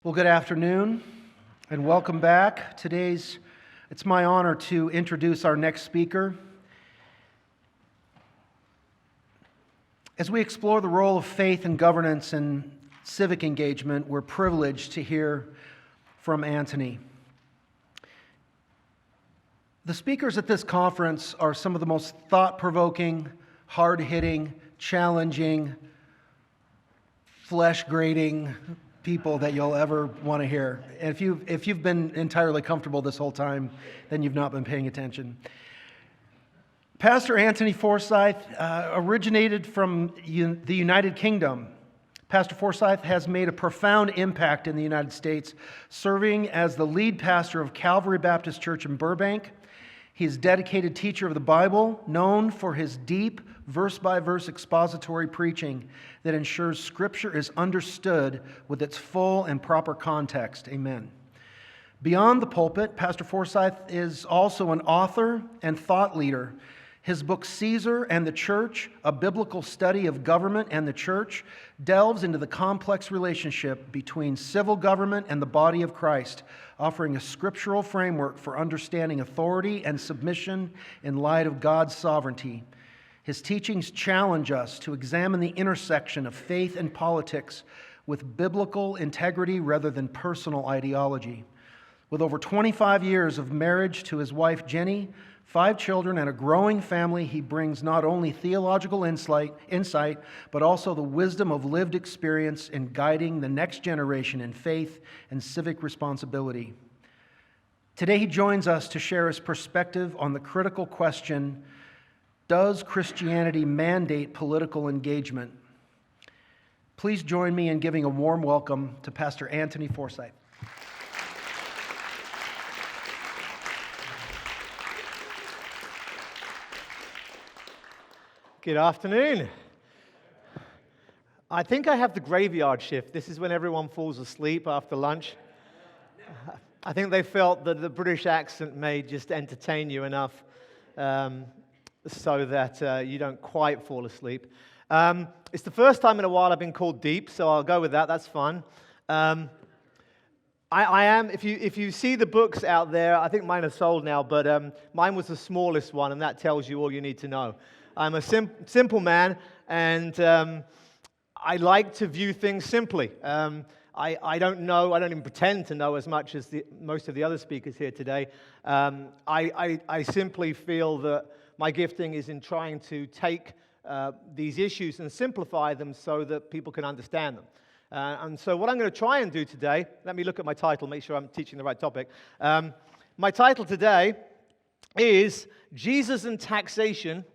Well, good afternoon and welcome back. It's my honor to introduce our next speaker. As we explore the role of faith and governance and civic engagement, we're privileged to hear from Anthony. The speakers at this conference are some of the most thought-provoking, hard-hitting, challenging, flesh-grating people that you'll ever want to hear. And if you've been entirely comfortable this whole time, then you've not been paying attention. Pastor Anthony Forsyth originated from the United Kingdom. Pastor Forsyth has made a profound impact in the United States, serving as the lead pastor of Calvary Baptist Church in Burbank. He is a dedicated teacher of the Bible, known for his deep, verse-by-verse expository preaching that ensures Scripture is understood with its full and proper context. Amen. Beyond the pulpit, Pastor Forsyth is also an author and thought leader. His book, Caesar and the Church, A Biblical Study of Government and the Church, delves into the complex relationship between civil government and the body of Christ, offering a scriptural framework for understanding authority and submission in light of God's sovereignty. His teachings challenge us to examine the intersection of faith and politics with biblical integrity rather than personal ideology. With over 25 years of marriage to his wife Jenny, 5 children, and a growing family, he brings not only theological insight, but also the wisdom of lived experience in guiding the next generation in faith and civic responsibility. Today he joins us to share his perspective on the critical question, does Christianity mandate political engagement? Please join me in giving a warm welcome to Pastor Anthony Forsyth. Good afternoon. I think I have the graveyard shift. This is when everyone falls asleep after lunch. I think they felt that the British accent may just entertain you enough so that you don't quite fall asleep. It's the first time in a while I've been called deep, so I'll go with that. That's fun. I am, if you see the books out there, I think mine are sold now, but mine was the smallest one, and that tells you all you need to know. I'm a simple man, and I like to view things simply. I don't even pretend to know as much as most of the other speakers here today. I simply feel that my gifting is in trying to take these issues and simplify them so that people can understand them. And so what I'm going to try and do today, let me look at my title, make sure I'm teaching the right topic. My title today is Jesus and Taxation,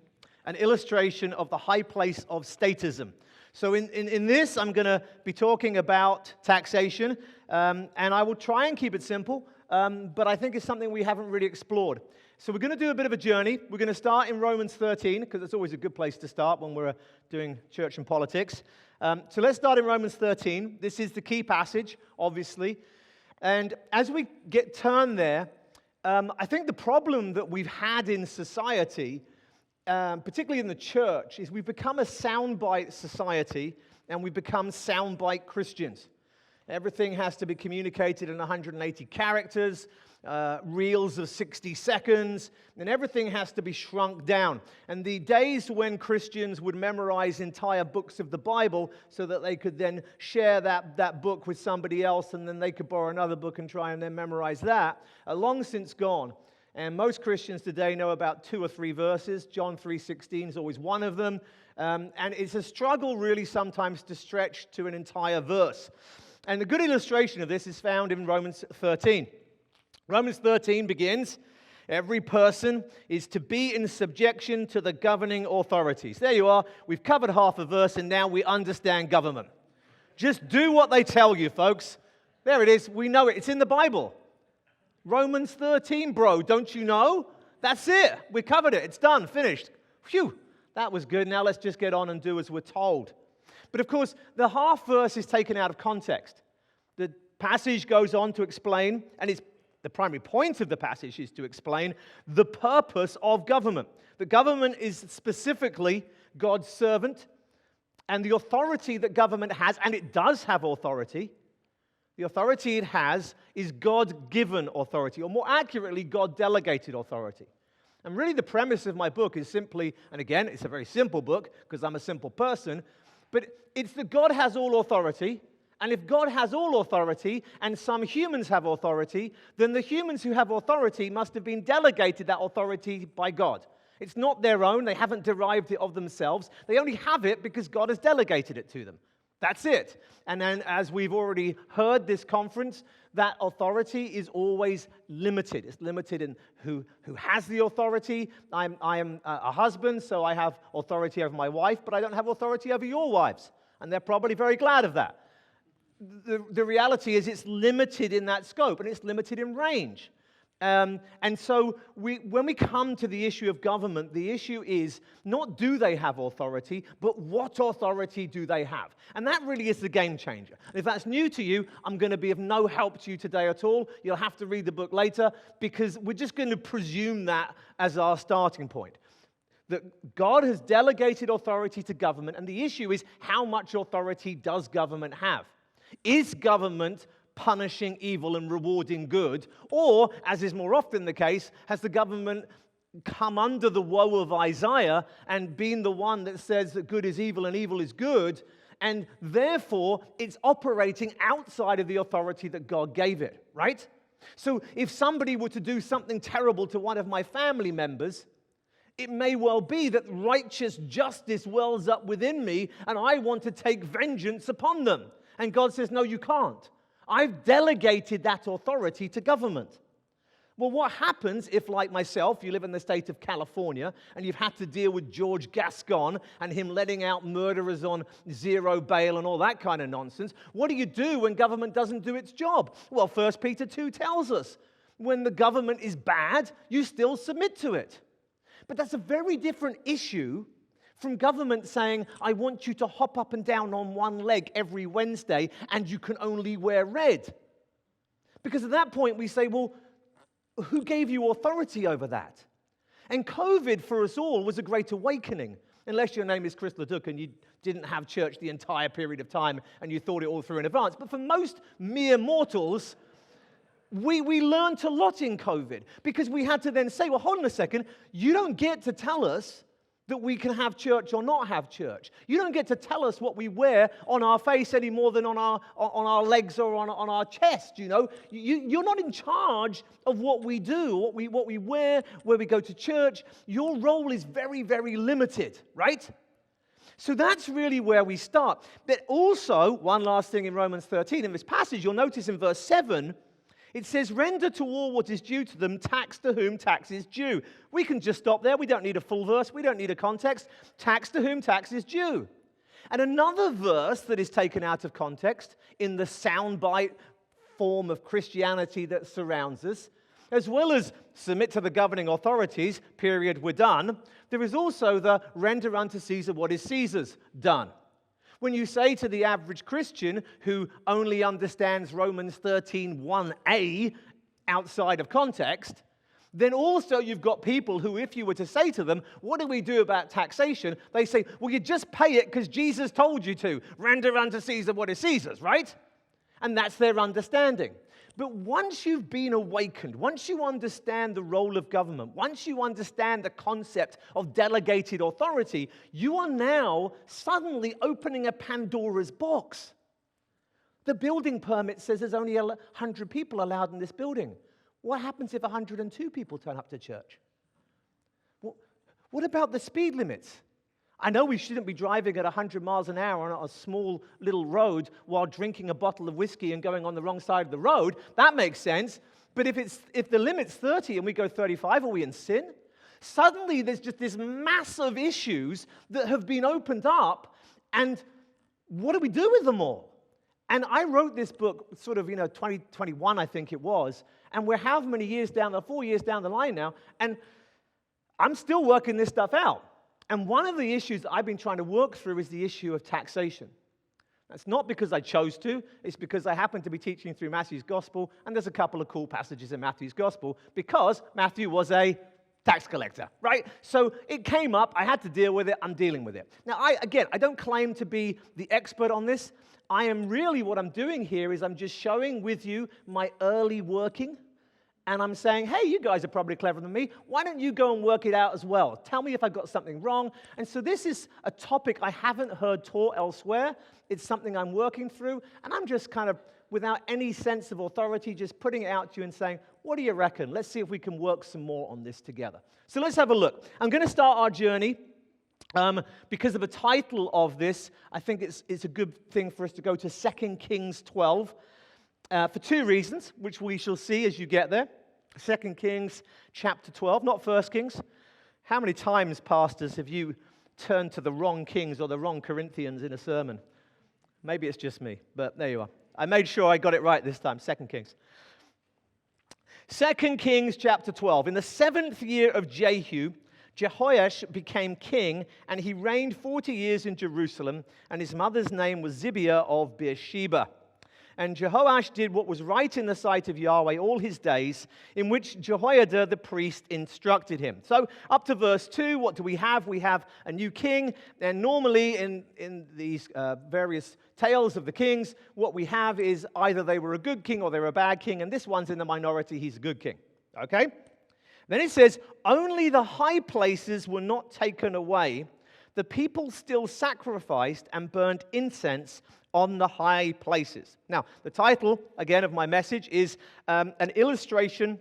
an illustration of the high place of statism. So in this, I'm going to be talking about taxation, and I will try and keep it simple, but I think it's something we haven't really explored. So we're going to do a bit of a journey. We're going to start in Romans 13, because it's always a good place to start when we're doing church and politics. So let's start in Romans 13. This is the key passage, obviously. And as we get turned there, I think the problem that we've had in society, particularly in the church, is we've become a soundbite society and we've become soundbite Christians. Everything has to be communicated in 180 characters, reels of 60 seconds, and everything has to be shrunk down. And the days when Christians would memorize entire books of the Bible so that they could then share that book with somebody else, and then they could borrow another book and try and then memorize that, are long since gone. And most Christians today know about 2 or 3 verses. John 3:16 is always one of them. And it's a struggle really sometimes to stretch to an entire verse. And a good illustration of this is found in Romans 13. Romans 13 begins, every person is to be in subjection to the governing authorities. There you are. We've covered half a verse and now we understand government. Just do what they tell you, folks. There it is. We know it. It's in the Bible. Romans 13, bro, don't you know? That's it. We covered it. It's done. Finished. Phew, that was good. Now let's just get on and do as we're told. But of course, the half verse is taken out of context. The passage goes on to explain, and the primary point of the passage is to explain the purpose of government. The government is specifically God's servant, and the authority that government has, and it does have authority, The authority it has is God-given authority, or more accurately, God-delegated authority. And really the premise of my book is simply, and again, it's a very simple book because I'm a simple person, but it's that God has all authority, and if God has all authority and some humans have authority, then the humans who have authority must have been delegated that authority by God. It's not their own. They haven't derived it of themselves. They only have it because God has delegated it to them. That's it. And then, as we've already heard this conference, that authority is always limited. It's limited in who has the authority. I am a husband, so I have authority over my wife, but I don't have authority over your wives. And they're probably very glad of that. The reality is it's limited in that scope, and it's limited in range. And so when we come to the issue of government, the issue is not do they have authority, but what authority do they have? And that really is the game changer. And if that's new to you, I'm going to be of no help to you today at all. You'll have to read the book later, because we're just going to presume that as our starting point. That God has delegated authority to government, and the issue is how much authority does government have? Is government punishing evil and rewarding good? Or, as is more often the case, has the government come under the woe of Isaiah and been the one that says that good is evil and evil is good, and therefore it's operating outside of the authority that God gave it, right? So if somebody were to do something terrible to one of my family members, it may well be that righteous justice wells up within me and I want to take vengeance upon them. And God says, no, you can't. I've delegated that authority to government. Well, what happens if, like myself, you live in the state of California and you've had to deal with George Gascon and him letting out murderers on zero bail and all that kind of nonsense? What do you do when government doesn't do its job? Well, 1 Peter 2 tells us, when the government is bad, you still submit to it. But that's a very different issue from government saying, I want you to hop up and down on one leg every Wednesday and you can only wear red. Because at that point we say, well, who gave you authority over that? And COVID for us all was a great awakening. Unless your name is Chris Leduc and you didn't have church the entire period of time and you thought it all through in advance. But for most mere mortals, we learned a lot in COVID, because we had to then say, well, hold on a second, you don't get to tell us that we can have church or not have church. You don't get to tell us what we wear on our face any more than on our legs or on our chest, you know. You're not in charge of what we do, what we wear, where we go to church. Your role is very, very limited, right? So that's really where we start. But also, one last thing in Romans 13, in this passage, you'll notice in verse 7, it says, render to all what is due to them, tax to whom tax is due. We can just stop there. We don't need a full verse. We don't need a context. Tax to whom tax is due. And another verse that is taken out of context in the soundbite form of Christianity that surrounds us, as well as submit to the governing authorities, period, we're done, there is also the render unto Caesar what is Caesar's, done. When you say to the average Christian who only understands Romans 13:1a outside of context, then also you've got people who, if you were to say to them, what do we do about taxation? They say, well, you just pay it because Jesus told you to. Render unto Caesar what is Caesar's, right? And that's their understanding. But once you've been awakened, once you understand the role of government, once you understand the concept of delegated authority, you are now suddenly opening a Pandora's box. The building permit says there's only 100 people allowed in this building. What happens if 102 people turn up to church? What about the speed limits? I know we shouldn't be driving at 100 miles an hour on a small little road while drinking a bottle of whiskey and going on the wrong side of the road. That makes sense. But if the limit's 30 and we go 35, are we in sin? Suddenly there's just this massive issues that have been opened up, and what do we do with them all? And I wrote this book sort of, 2021, I think it was, and we're how many years down, 4 years down the line now, and I'm still working this stuff out. And one of the issues that I've been trying to work through is the issue of taxation. That's not because I chose to. It's because I happen to be teaching through Matthew's Gospel, and there's a couple of cool passages in Matthew's Gospel, because Matthew was a tax collector, right? So it came up. I had to deal with it. I'm dealing with it. Now, I don't claim to be the expert on this. What I'm doing here is I'm just showing with you my early working. And I'm saying, hey, you guys are probably cleverer than me. Why don't you go and work it out as well? Tell me if I got something wrong. And so this is a topic I haven't heard taught elsewhere. It's something I'm working through. And I'm just kind of, without any sense of authority, just putting it out to you and saying, what do you reckon? Let's see if we can work some more on this together. So let's have a look. I'm going to start our journey. Because of the title of this, I think it's a good thing for us to go to 2 Kings 12. For two reasons, which we shall see as you get there. 2 Kings chapter 12, not 1 Kings. How many times, pastors, have you turned to the wrong Kings or the wrong Corinthians in a sermon? Maybe it's just me, but there you are. I made sure I got it right this time, 2 Kings. 2 Kings chapter 12. In the 7th year of Jehu, Jehoash became king, and he reigned 40 years in Jerusalem, and his mother's name was Zibiah of Beersheba. And Jehoash did what was right in the sight of Yahweh all his days, in which Jehoiada the priest instructed him. So up to verse 2, what do we have? We have a new king. And normally in these various tales of the kings, what we have is either they were a good king or they were a bad king. And this one's in the minority. He's a good king. Okay? Then it says, only the high places were not taken away. The people still sacrificed and burned incense on the high places. Now, the title, again, of my message is an illustration,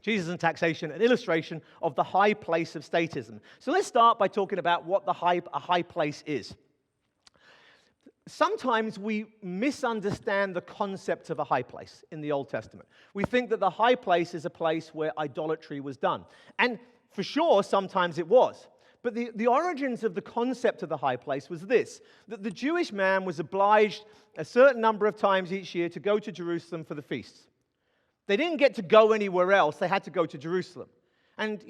Jesus and Taxation, an illustration of the high place of statism. So let's start by talking about what a high place is. Sometimes we misunderstand the concept of a high place in the Old Testament. We think that the high place is a place where idolatry was done. And for sure, sometimes it was. But the origins of the concept of the high place was this, that the Jewish man was obliged a certain number of times each year to go to Jerusalem for the feasts. They didn't get to go anywhere else. They had to go to Jerusalem. And,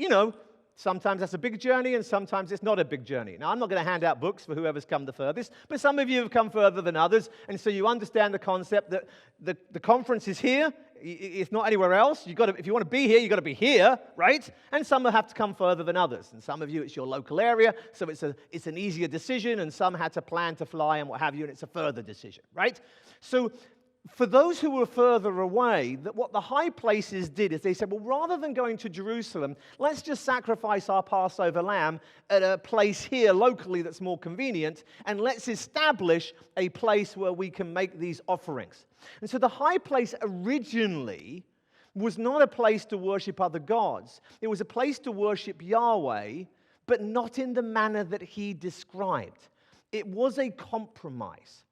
sometimes that's a big journey and sometimes it's not a big journey. Now, I'm not going to hand out books for whoever's come the furthest, but some of you have come further than others, and so you understand the concept that the conference is here. It's not anywhere else. If you want to be here, you've got to be here, right? And some will have to come further than others. And some of you, it's your local area, so it's an easier decision, and some had to plan to fly and what have you, and it's a further decision, right? So for those who were further away, what the high places did is they said, well, rather than going to Jerusalem, let's just sacrifice our Passover lamb at a place here locally that's more convenient, and let's establish a place where we can make these offerings. And so the high place originally was not a place to worship other gods. It was a place to worship Yahweh, but not in the manner that he described. It was a compromise.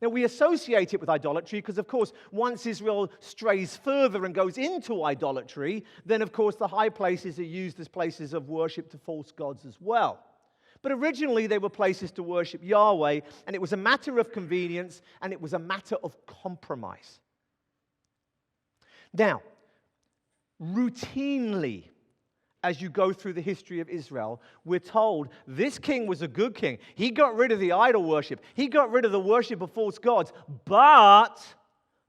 Now, we associate it with idolatry because, of course, once Israel strays further and goes into idolatry, then, of course, the high places are used as places of worship to false gods as well. But originally, they were places to worship Yahweh, and it was a matter of convenience, and it was a matter of compromise. Now, routinely, as you go through the history of Israel, we're told this king was a good king. He got rid of the idol worship. He got rid of the worship of false gods, but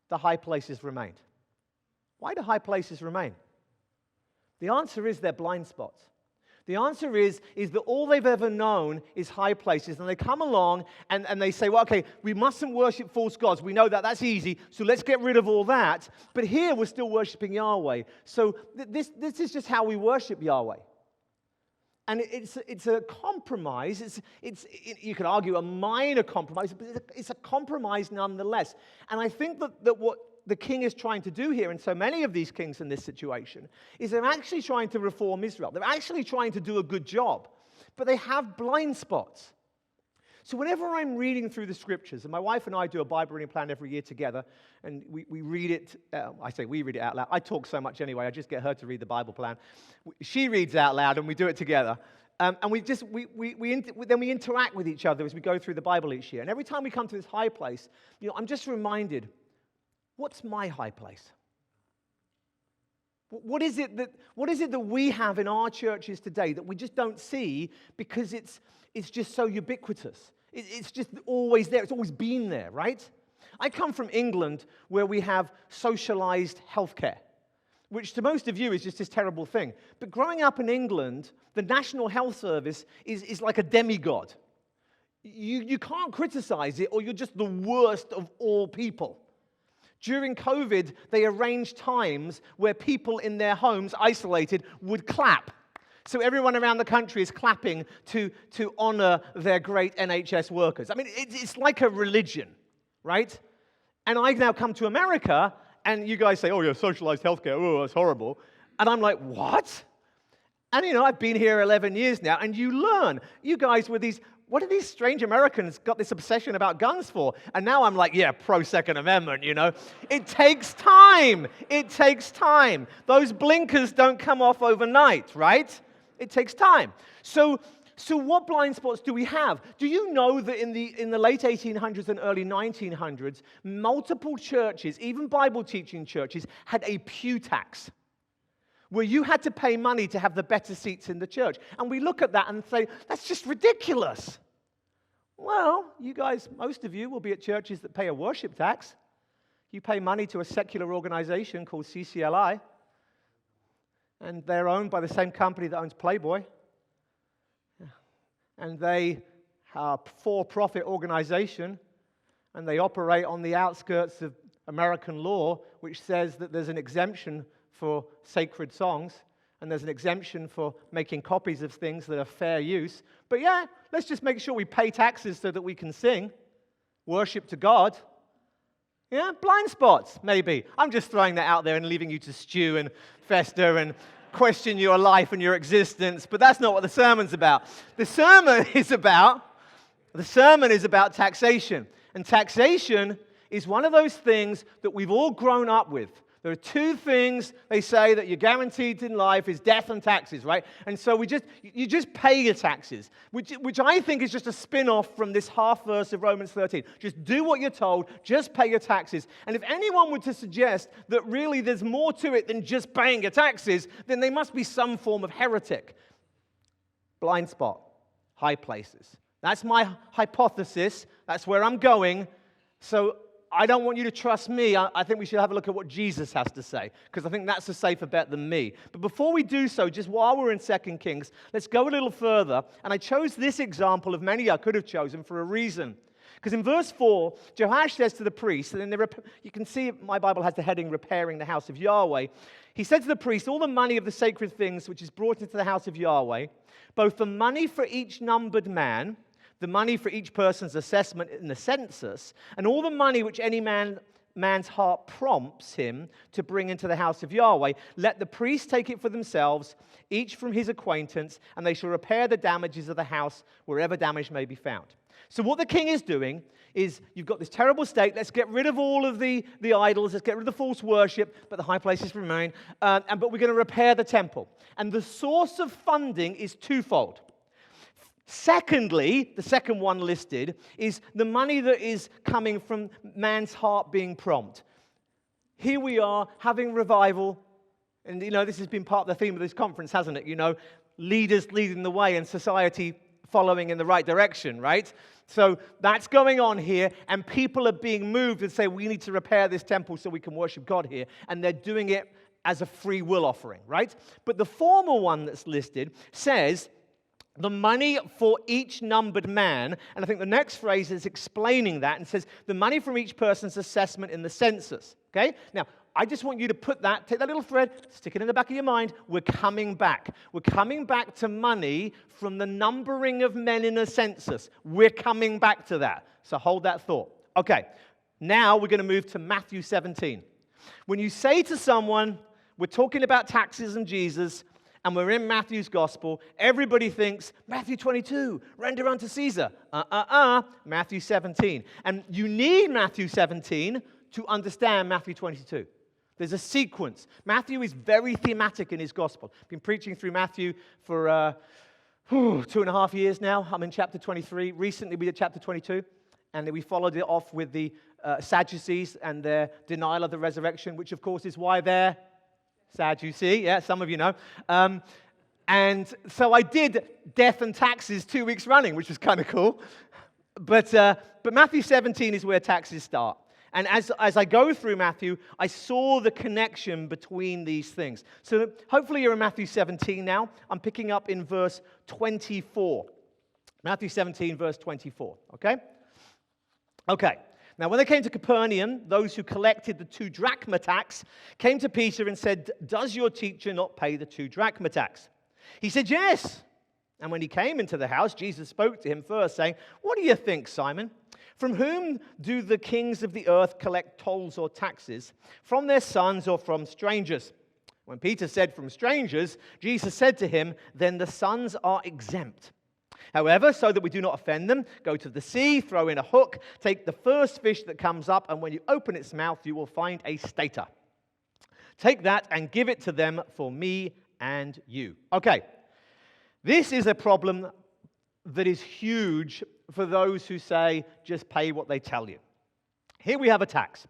the high places remained. Why do high places remain? The answer is they're blind spots. The answer is that all they've ever known is high places. And they come along and they say, well, okay, we mustn't worship false gods. We know that. That's easy. So let's get rid of all that. But here we're still worshiping Yahweh. So this is just how we worship Yahweh. And it's a compromise. You could argue a minor compromise, but it's a compromise nonetheless. And I think that what the king is trying to do here, and so many of these kings in this situation, is they're actually trying to reform Israel. They're actually trying to do a good job, but they have blind spots. So whenever I'm reading through the scriptures, and my wife and I do a Bible reading plan every year together, and we read it, I say we read it out loud. I talk so much anyway, I just get her to read the Bible plan. She reads out loud, and we do it together. And then we interact with each other as we go through the Bible each year. And every time we come to this high place, I'm just reminded, what's my high place? What is it that we have in our churches today that we just don't see because it's just so ubiquitous? It's just always there. It's always been there, right? I come from England where we have socialized healthcare. which to most of you is just this terrible thing. But growing up in England, the National Health Service is like a demigod. You can't criticize it, or you're just the worst of all people. During COVID, they arranged times where people in their homes, isolated, would clap. So everyone around the country is clapping to honor their great NHS workers. I mean, it's like a religion, right? And I now come to America, and you guys say, oh, yeah, socialized healthcare, oh, that's horrible. And I'm like, what? And, I've been here 11 years now, and you learn. You guys were these, what are these strange Americans got this obsession about guns for? And now I'm like, yeah, pro-Second Amendment, It takes time. It takes time. Those blinkers don't come off overnight, right? It takes time. So what blind spots do we have? Do you know that in the late 1800s and early 1900s, multiple churches, even Bible-teaching churches, had a pew tax, where you had to pay money to have the better seats in the church? And we look at that and say, that's just ridiculous. Well, you guys, most of you will be at churches that pay a worship tax. You pay money to a secular organization called CCLI, and they're owned by the same company that owns Playboy. And they are a for-profit organization, and they operate on the outskirts of American law, which says that there's an exemption for sacred songs, and there's an exemption for making copies of things that are fair use. But yeah, let's just make sure we pay taxes so that we can sing worship to God. Yeah, blind spots, maybe. I'm just throwing that out there and leaving you to stew and fester and question your life and your existence, but that's not what the sermon's about. The sermon is about taxation. And taxation is one of those things that we've all grown up with. There are two things they say that you're guaranteed in life is death and taxes, right? And so you just pay your taxes, which I think is just a spin-off from this half verse of Romans 13. Just do what you're told, just pay your taxes. And if anyone were to suggest that really there's more to it than just paying your taxes, then they must be some form of heretic. Blind spot, high places. That's my hypothesis. That's where I'm going. So I don't want you to trust me. I think we should have a look at what Jesus has to say, because I think that's a safer bet than me. But before we do so, just while we're in 2 Kings, let's go a little further. And I chose this example of many I could have chosen for a reason. Because in verse 4, Jehoash says to the priest, and then you can see my Bible has the heading, repairing the house of Yahweh. He said to the priest, all the money of the sacred things which is brought into the house of Yahweh, both the money for each numbered man, the money for each person's assessment in the census, and all the money which any man's heart prompts him to bring into the house of Yahweh, let the priests take it for themselves, each from his acquaintance, and they shall repair the damages of the house wherever damage may be found. So what the king is doing is, you've got this terrible state, let's get rid of all of the idols, let's get rid of the false worship, but the high places remain, but we're going to repair the temple. And the source of funding is twofold. Secondly, the second one listed is the money that is coming from man's heart being prompt. Here we are having revival, and this has been part of the theme of this conference, hasn't it? Leaders leading the way and society following in the right direction, right? So that's going on here, and people are being moved and say, we need to repair this temple so we can worship God here, and they're doing it as a free will offering, right? But the former one that's listed says, the money for each numbered man, and I think the next phrase is explaining that and says, the money from each person's assessment in the census, okay? Now, I just want you to take that little thread, stick it in the back of your mind. We're coming back. We're coming back to money from the numbering of men in a census. We're coming back to that. So hold that thought. Okay, now we're going to move to Matthew 17. When you say to someone, we're talking about taxes and Jesus, and we're in Matthew's gospel, everybody thinks, Matthew 22, render unto Caesar. Matthew 17. And you need Matthew 17 to understand Matthew 22. There's a sequence. Matthew is very thematic in his gospel. I've been preaching through Matthew for 2.5 years now. I'm in chapter 23. Recently we did chapter 22, and then we followed it off with the Sadducees and their denial of the resurrection, which of course is why they're Sadducee, yeah, some of you know. And so I did death and taxes 2 weeks running, which was kind of cool. But Matthew 17 is where taxes start. And as I go through Matthew, I saw the connection between these things. So hopefully you're in Matthew 17 now. I'm picking up in verse 24. Matthew 17, verse 24, okay? Okay. Now, when they came to Capernaum, those who collected the 2 drachma tax came to Peter and said, "Does your teacher not pay the 2 drachma tax?" He said, "Yes." And when he came into the house, Jesus spoke to him first, saying, "What do you think, Simon? From whom do the kings of the earth collect tolls or taxes? From their sons or from strangers?" When Peter said, "From strangers," Jesus said to him, "Then the sons are exempt. However, so that we do not offend them, go to the sea, throw in a hook, take the first fish that comes up, and when you open its mouth, you will find a stater. Take that and give it to them for me and you." Okay, this is a problem that is huge for those who say, just pay what they tell you. Here we have a tax.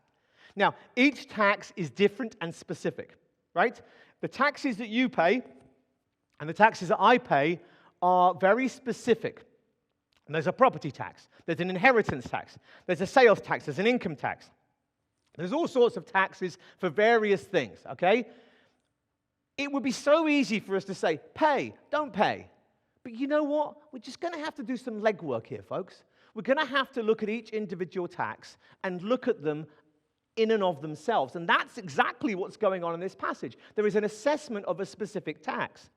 Now, each tax is different and specific, right? The taxes that you pay and the taxes that I pay are very specific. And there's a property tax, there's an inheritance tax, there's a sales tax, there's an income tax. There's all sorts of taxes for various things, okay? It would be so easy for us to say, pay, don't pay. But you know what? We're just going to have to do some legwork here, folks. We're going to have to look at each individual tax and look at them in and of themselves. And that's exactly what's going on in this passage. There is an assessment of a specific tax.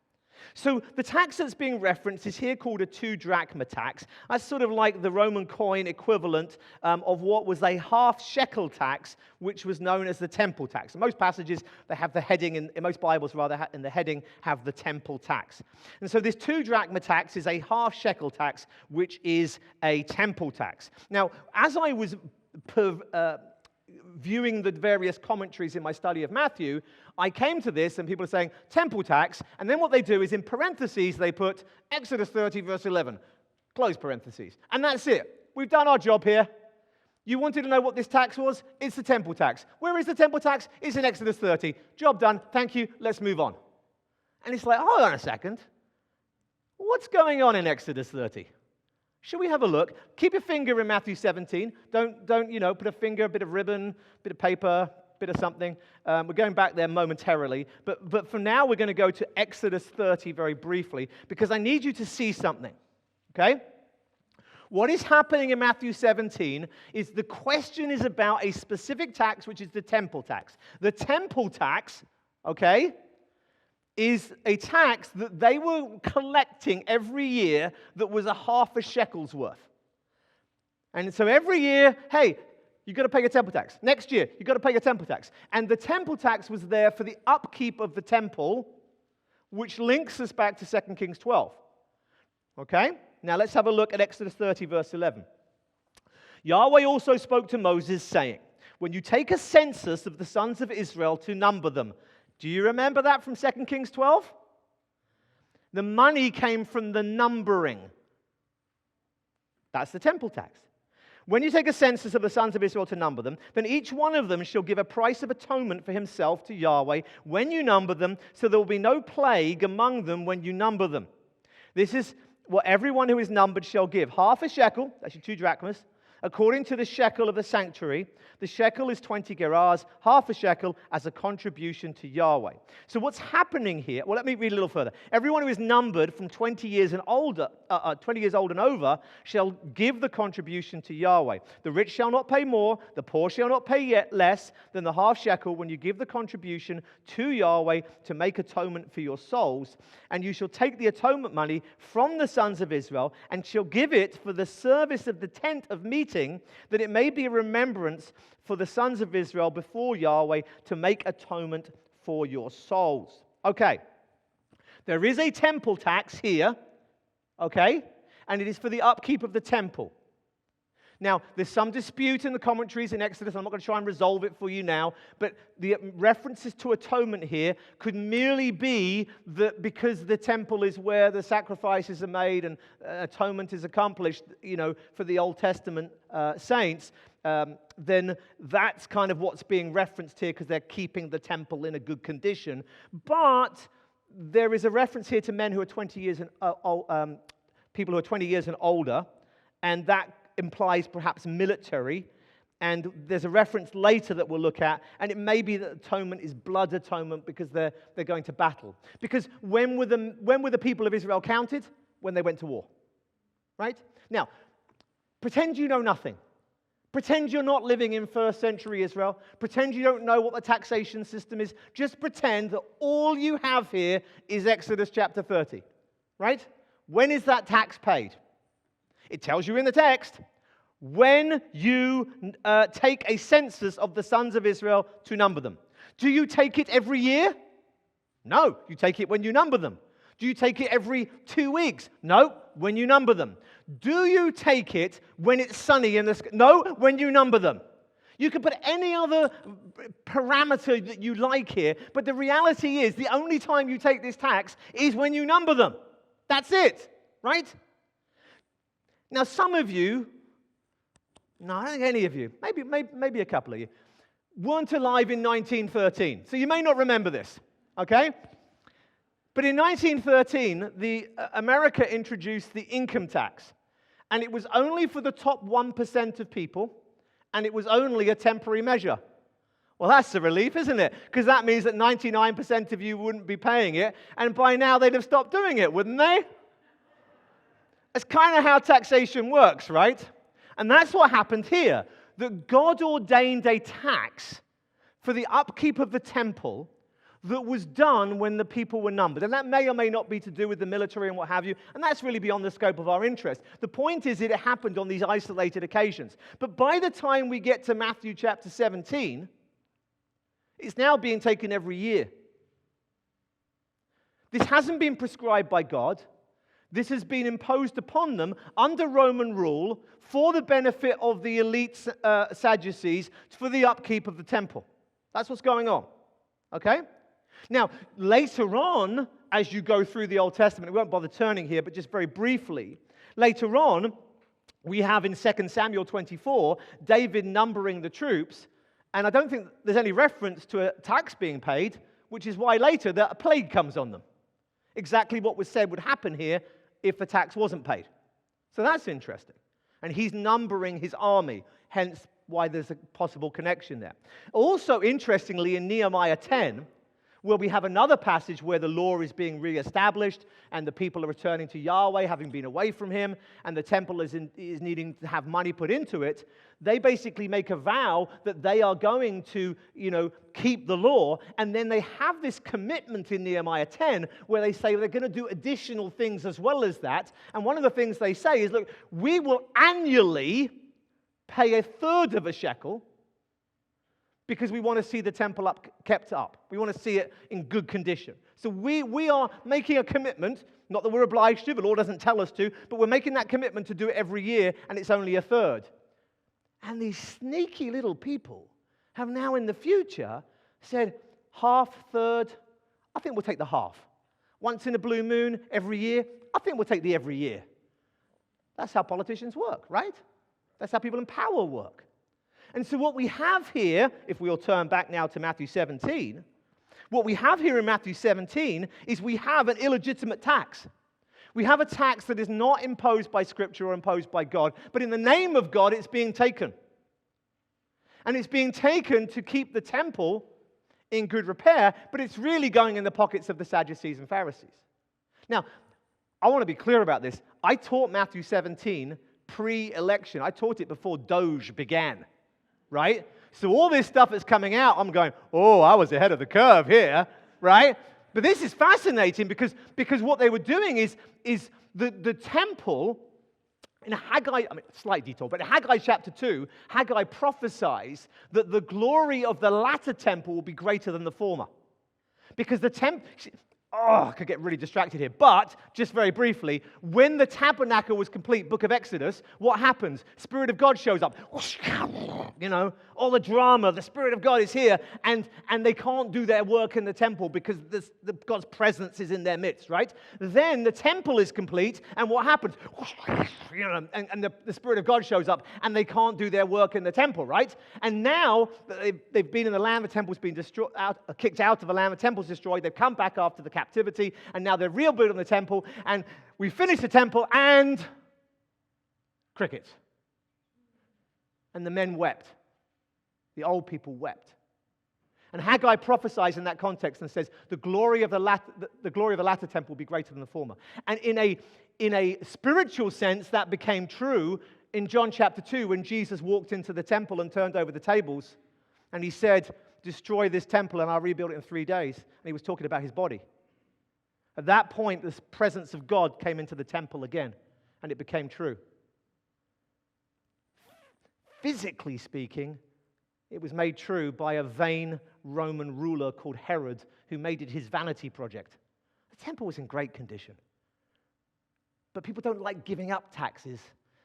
So the tax that's being referenced is here called a 2 drachma tax. That's sort of like the Roman coin equivalent of what was a half shekel tax, which was known as the temple tax. In most passages, they have the heading, in most Bibles rather, in the heading have the temple tax. And so this 2 drachma tax is a half shekel tax, which is a temple tax. Now, as I was viewing the various commentaries in my study of Matthew, I came to this, and people are saying, temple tax, and then what they do is in parentheses, they put Exodus 30, verse 11, close parentheses, and that's it. We've done our job here. You wanted to know what this tax was? It's the temple tax. Where is the temple tax? It's in Exodus 30. Job done. Thank you. Let's move on. And it's like, hold on a second. What's going on in Exodus 30? Should we have a look? Keep your finger in Matthew 17. Don't put a finger, a bit of ribbon, a bit of paper, a bit of something. We're going back there momentarily. But for now, we're going to go to Exodus 30 very briefly, because I need you to see something, okay? What is happening in Matthew 17 is the question is about a specific tax, which is the temple tax. The temple tax, okay, is a tax that they were collecting every year that was a half a shekel's worth. And so every year, hey, you've got to pay your temple tax. Next year, you've got to pay your temple tax. And the temple tax was there for the upkeep of the temple, which links us back to 2 Kings 12. Okay? Now let's have a look at Exodus 30, verse 11. Yahweh also spoke to Moses, saying, when you take a census of the sons of Israel to number them. Do you remember that from 2 Kings 12? The money came from the numbering. That's the temple tax. When you take a census of the sons of Israel to number them, then each one of them shall give a price of atonement for himself to Yahweh when you number them, so there will be no plague among them when you number them. This is what everyone who is numbered shall give. Half a shekel, that's your 2 drachmas, according to the shekel of the sanctuary. The shekel is 20 gerahs, half a shekel as a contribution to Yahweh. So what's happening here? Well, let me read a little further. Everyone who is numbered from 20 years and older, 20 years old and over, shall give the contribution to Yahweh. The rich shall not pay more, the poor shall not pay yet less than the half shekel when you give the contribution to Yahweh to make atonement for your souls. And you shall take the atonement money from the sons of Israel and shall give it for the service of the tent of meeting, that it may be a remembrance for the sons of Israel before Yahweh to make atonement for your souls. Okay, there is a temple tax here, okay, and it is for the upkeep of the temple. Now, there's some dispute in the commentaries in Exodus. I'm not going to try and resolve it for you now, but the references to atonement here could merely be that because the temple is where the sacrifices are made and atonement is accomplished, for the Old Testament saints, then that's kind of what's being referenced here because they're keeping the temple in a good condition. But there is a reference here to men who are 20 years and people who are 20 years and older, and that implies perhaps military. And there's a reference later that we'll look at, and it may be that atonement is blood atonement because they're going to battle. Because when were the people of Israel counted? When they went to war, right? Now, pretend you know nothing. Pretend you're not living in first century Israel. Pretend you don't know what the taxation system is. Just pretend that all you have here is Exodus chapter 30, right? When is that tax paid? It tells you in the text. When you take a census of the sons of Israel to number them. Do you take it every year? No, you take it when you number them. Do you take it every 2 weeks? No, when you number them. Do you take it when it's sunny in the sky? No, when you number them. You can put any other parameter that you like here, but the reality is the only time you take this tax is when you number them. That's it, right? Now, some of you, no, I don't think any of you, maybe a couple of you, weren't alive in 1913. So you may not remember this, okay? But in 1913, America introduced the income tax. And it was only for the top 1% of people, and it was only a temporary measure. Well, that's a relief, isn't it? Because that means that 99% of you wouldn't be paying it, and by now they'd have stopped doing it, wouldn't they? That's kind of how taxation works, right? And that's what happened here, that God ordained a tax for the upkeep of the temple that was done when the people were numbered. And that may or may not be to do with the military and what have you, and that's really beyond the scope of our interest. The point is that it happened on these isolated occasions. But by the time we get to Matthew chapter 17, it's now being taken every year. This hasn't been prescribed by God. This has been imposed upon them under Roman rule for the benefit of the elite Sadducees for the upkeep of the temple. That's what's going on. Okay? Now, later on, as you go through the Old Testament, we won't bother turning here, but just very briefly, later on, we have in 2 Samuel 24, David numbering the troops, and I don't think there's any reference to a tax being paid, which is why later a plague comes on them. Exactly what was said would happen here if the tax wasn't paid. So that's interesting. And he's numbering his army, hence why there's a possible connection there. Also, interestingly, in Nehemiah 10, where we have another passage where the law is being reestablished and the people are returning to Yahweh, having been away from him, and the temple is needing to have money put into it, they basically make a vow that they are going to, keep the law, and then they have this commitment in Nehemiah 10 where they say they're going to do additional things as well as that, and one of the things they say is, look, we will annually pay 1/3 of a shekel because we want to see the temple kept up. We want to see it in good condition. So we are making a commitment, not that we're obliged to, the law doesn't tell us to, but we're making that commitment to do it every year, and it's only 1/3. And these sneaky little people have now in the future said, 1/2, 1/3, I think we'll take the half. Once in a blue moon, every year, I think we'll take the every year. That's how politicians work, right? That's how people in power work. And so what we have here, if we'll turn back now to Matthew 17, what we have here in Matthew 17 is we have an illegitimate tax. We have a tax that is not imposed by Scripture or imposed by God, but in the name of God, it's being taken. And it's being taken to keep the temple in good repair, but it's really going in the pockets of the Sadducees and Pharisees. Now, I want to be clear about this. I taught Matthew 17 pre-election. I taught it before Doge began. Right? So all this stuff that's coming out, I'm going, oh, I was ahead of the curve here, right? But this is fascinating because what they were doing is the temple, in Haggai, slight detail, but in Haggai chapter 2, Haggai prophesies that the glory of the latter temple will be greater than the former. Because the temple, I could get really distracted here, but just very briefly, when the tabernacle was complete, book of Exodus, what happens? Spirit of God shows up. All the drama, the Spirit of God is here, and they can't do their work in the temple because God's presence is in their midst, right? Then the temple is complete, and what happens? And the Spirit of God shows up, and they can't do their work in the temple, right? And now they've been in the land, the temple's been kicked out of the land, the temple's destroyed, they've come back after the captivity, and now they're rebuilding the temple, and we finish the temple, and crickets. And the men wept. The old people wept. And Haggai prophesies in that context and says, the glory of the latter temple will be greater than the former. And in a spiritual sense, that became true in John chapter 2 when Jesus walked into the temple and turned over the tables. And he said, destroy this temple and I'll rebuild it in 3 days. And he was talking about his body. At that point, the presence of God came into the temple again, and it became true. Physically speaking, it was made true by a vain Roman ruler called Herod, who made it his vanity project. The temple was in great condition. But people don't like giving up taxes,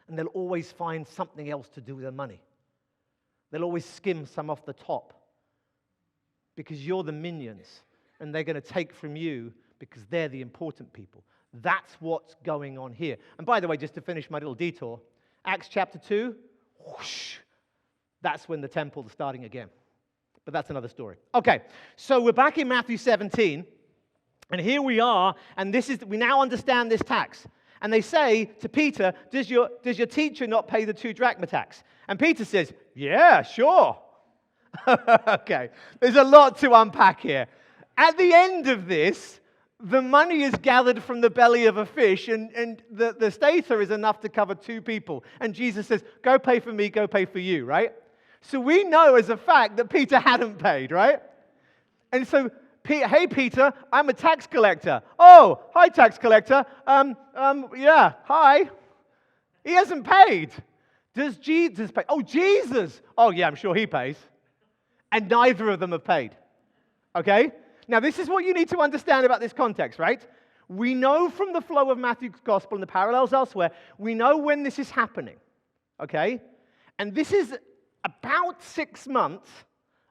and they'll always find something else to do with their money. They'll always skim some off the top because you're the minions, and they're going to take from you because they're the important people. That's what's going on here. And by the way, just to finish my little detour, Acts chapter 2, whoosh, that's when the temple is starting again. But that's another story. Okay, so we're back in Matthew 17, and here we are, and we now understand this tax. And they say to Peter, does your teacher not pay the 2 drachma tax? And Peter says, yeah, sure. Okay, there's a lot to unpack here. At the end of this, the money is gathered from the belly of a fish, and the stater is enough to cover 2 people. And Jesus says, go pay for me, go pay for you, right? So we know as a fact that Peter hadn't paid, right? And so, hey, Peter, I'm a tax collector. Oh, hi, tax collector. Yeah, hi. He hasn't paid. Does Jesus pay? Oh, Jesus. Oh, yeah, I'm sure he pays. And neither of them have paid. Okay? Now, this is what you need to understand about this context, right? We know from the flow of Matthew's gospel and the parallels elsewhere, we know when this is happening. Okay? And this is about 6 months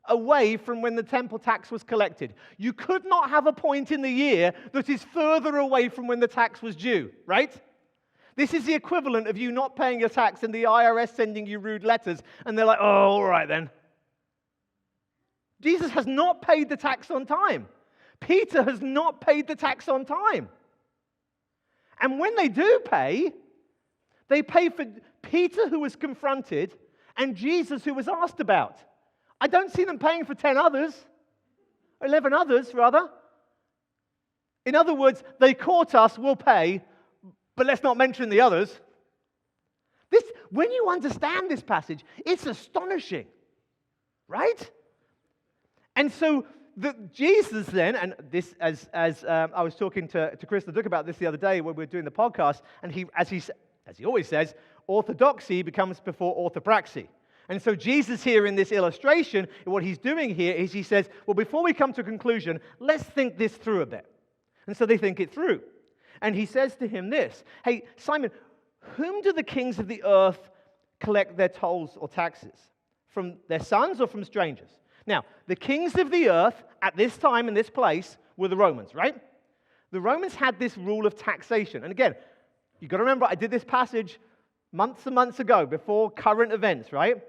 away from when the temple tax was collected. You could not have a point in the year that is further away from when the tax was due, right? This is the equivalent of you not paying your tax and the IRS sending you rude letters, and they're like, oh, all right then. Jesus has not paid the tax on time. Peter has not paid the tax on time. And when they do pay, they pay for Peter, who was confronted, and Jesus, who was asked about. I don't see them paying for 10 others, 11 others, rather. In other words, they caught us, we'll pay, but let's not mention the others. When you understand this passage, it's astonishing, right? And so Jesus then, and this, as I was talking to Chris the Duke about this the other day when we were doing the podcast, and he, as he always says, orthodoxy becomes before orthopraxy. And so Jesus here in this illustration, what he's doing here is he says, well, before we come to a conclusion, let's think this through a bit. And so they think it through. And he says to him this, hey, Simon, whom do the kings of the earth collect their tolls or taxes? From their sons or from strangers? Now, the kings of the earth at this time in this place were the Romans, right? The Romans had this rule of taxation. And again, you've got to remember, I did this passage months and months ago before current events, right?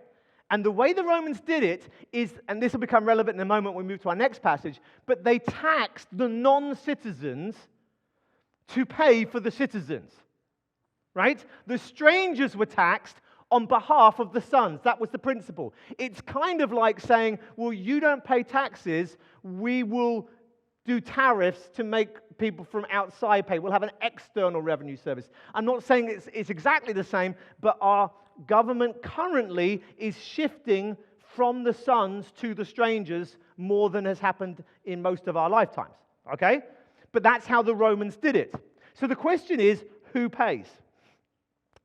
And the way the Romans did it is, and this will become relevant in a moment when we move to our next passage, but they taxed the non-citizens to pay for the citizens, right? The strangers were taxed on behalf of the sons. That was the principle. It's kind of like saying, well, you don't pay taxes, we will do tariffs to make people from outside pay. We'll have an external revenue service. I'm not saying it's exactly the same, but our government currently is shifting from the sons to the strangers more than has happened in most of our lifetimes, okay? But that's how the Romans did it. So the question is, who pays?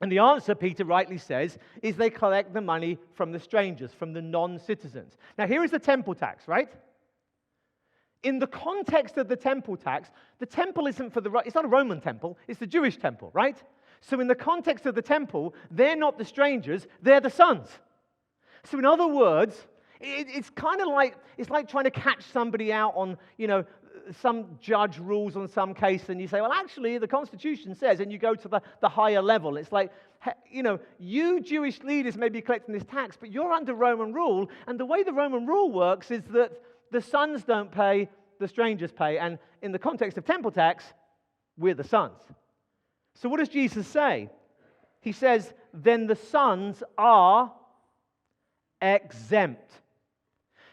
And the answer, Peter rightly says, is they collect the money from the strangers, from the non-citizens. Now here is the temple tax, right? In the context of the temple tax, the temple isn't it's not a Roman temple, it's the Jewish temple, right? So in the context of the temple, they're not the strangers, they're the sons. So in other words, it's kind of like, it's like trying to catch somebody out on, some judge rules on some case, and you say, well, actually, the Constitution says, and you go to the higher level. It's like, you Jewish leaders may be collecting this tax, but you're under Roman rule, and the way the Roman rule works is that the sons don't pay, the strangers pay, and in the context of temple tax, we're the sons. So what does Jesus say? He says, then the sons are exempt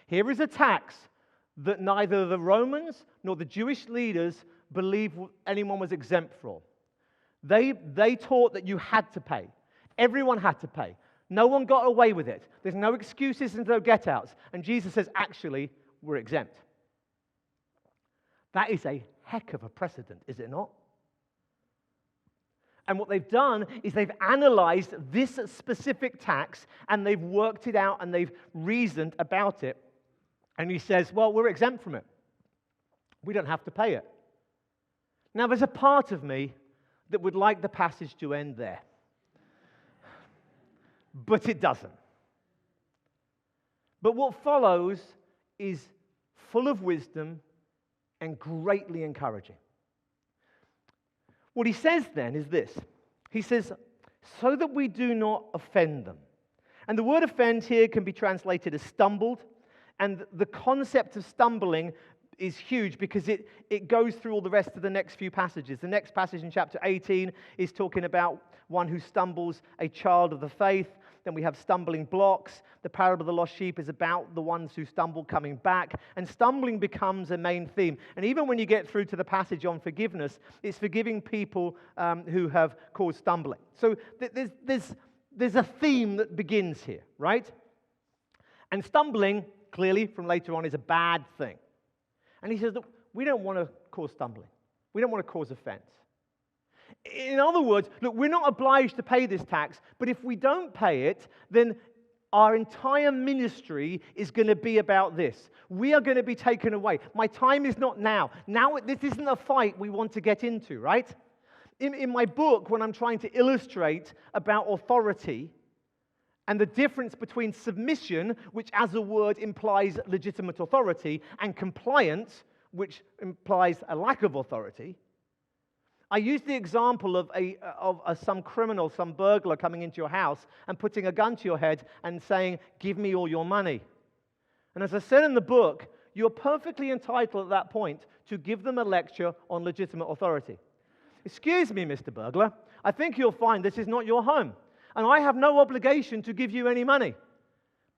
Here is a tax that neither the Romans nor the Jewish leaders believed anyone was exempt from. They taught that you had to pay. Everyone had to pay. No one got away with it. There's no excuses and no get-outs. And Jesus says, actually, we're exempt. That is a heck of a precedent, is it not? And what they've done is they've analyzed this specific tax and they've worked it out and they've reasoned about it. And he says, well, we're exempt from it. We don't have to pay it. Now, there's a part of me that would like the passage to end there. But it doesn't. But what follows is full of wisdom and greatly encouraging. What he says then is this. He says, so that we do not offend them. And the word offend here can be translated as stumbled. And the concept of stumbling is huge because it goes through all the rest of the next few passages. The next passage in chapter 18 is talking about one who stumbles, a child of the faith. Then we have stumbling blocks. The parable of the lost sheep is about the ones who stumble coming back. And stumbling becomes a main theme. And even when you get through to the passage on forgiveness, it's forgiving people who have caused stumbling. So there's a theme that begins here, right? And stumbling, clearly, from later on, is a bad thing. And he says, look, we don't want to cause stumbling. We don't want to cause offense. In other words, look, we're not obliged to pay this tax, but if we don't pay it, then our entire ministry is going to be about this. We are going to be taken away. My time is not now. Now, this isn't a fight we want to get into, right? In my book, when I'm trying to illustrate about authority and the difference between submission, which as a word implies legitimate authority, and compliance, which implies a lack of authority, I use the example of some criminal, some burglar coming into your house and putting a gun to your head and saying, give me all your money. And as I said in the book, you're perfectly entitled at that point to give them a lecture on legitimate authority. Excuse me, Mr. Burglar, I think you'll find this is not your home, and I have no obligation to give you any money.